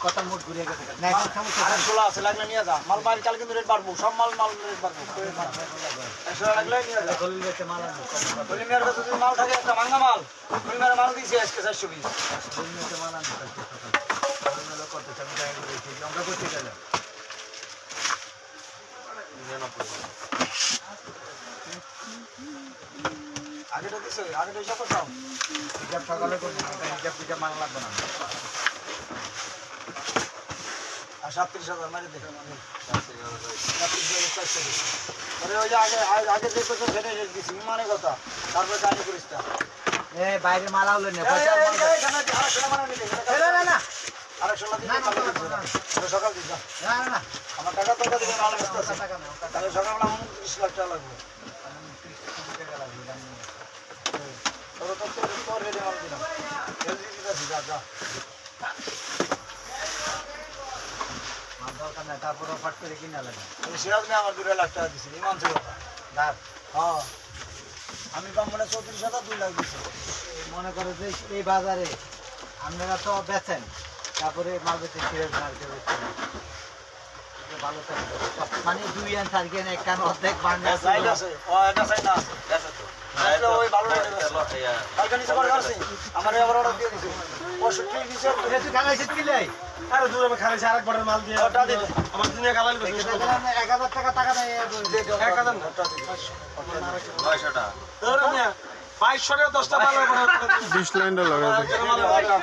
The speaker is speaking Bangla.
কথা মোট ঘুরে গেছে আর 16 আছে লাগলে নিয়ে যা মাল মাল কাল কিন্তু রেট বাড়বো সব মাল রেট বাড়বো 100 লাগলে নিয়ে যা দলিল বেচে মাল আনবো দলিল মেয়ের কাছে যদি মাল থাকে একটা ভাঙা মাল দলিল মেয়ের মাল দিয়েছি আজকে 420 দলিল বেচে মাল আনবো দলিল করতে আমি টাকা দিয়েছি আমরা করতে গেলে আগেটা দিছো আগেটা হিসাব করতাম হিসাব সকালে করবো হিসাব মাল লাগবে না আর 37,000 মারি দে 37,400 আরে ওই যে আগে যে পেছন ফেলে দিছি মানে কথা তারপর জানি করিস তা এ বাইরে মাল আউলে নে পয়সা মাল না সকাল দিস না না আমার টাকা তো দিবে মাল আসতেছে টাকা না তাহলে সকালবেলা 29 লাখ টাকা লাগবে টাকা লাগবে তোর তো তোর রেডি মাল দিলাম জলদি দিতেছি যা যা মাল দরকার নাই তারপর অফার করে কিনা লাগে আমি সিরাজ নিয়ে আমার 2 লাখ টাকা দিছি ইমান ছিল দাঁড় হ্যাঁ আমি কম মানে 34,000 2 লাখ দিছি মনে করো যে এই বাজারে আপনারা তো বেচেন তারপরে মাল বেচে ফিরে ভালো থাকবে মানে 2 আন 4 কেন এক কান অর্ধেক বাংলা সাইড আছে ও এটা সাইড না আছে তো তাহলে ওই ভালো রেট আছে কালকে নিচে করে আসছি আমারে আবার অর্ডার দিয়ে দিছি 65 দিছে তুই খালাইছিস কি লাই আরে দূর আমি খারাইছি আরেক বড় মাল দিয়ে ওটা দিলে আমার দিনে খালাইল বেশি 1000 টাকা দেয় 1000 না ওটা দিলে 900 টাকা তোর মিয়া 2200 টাকা 10টা মাল 20 লাইনটা লাগাই দে। ওটা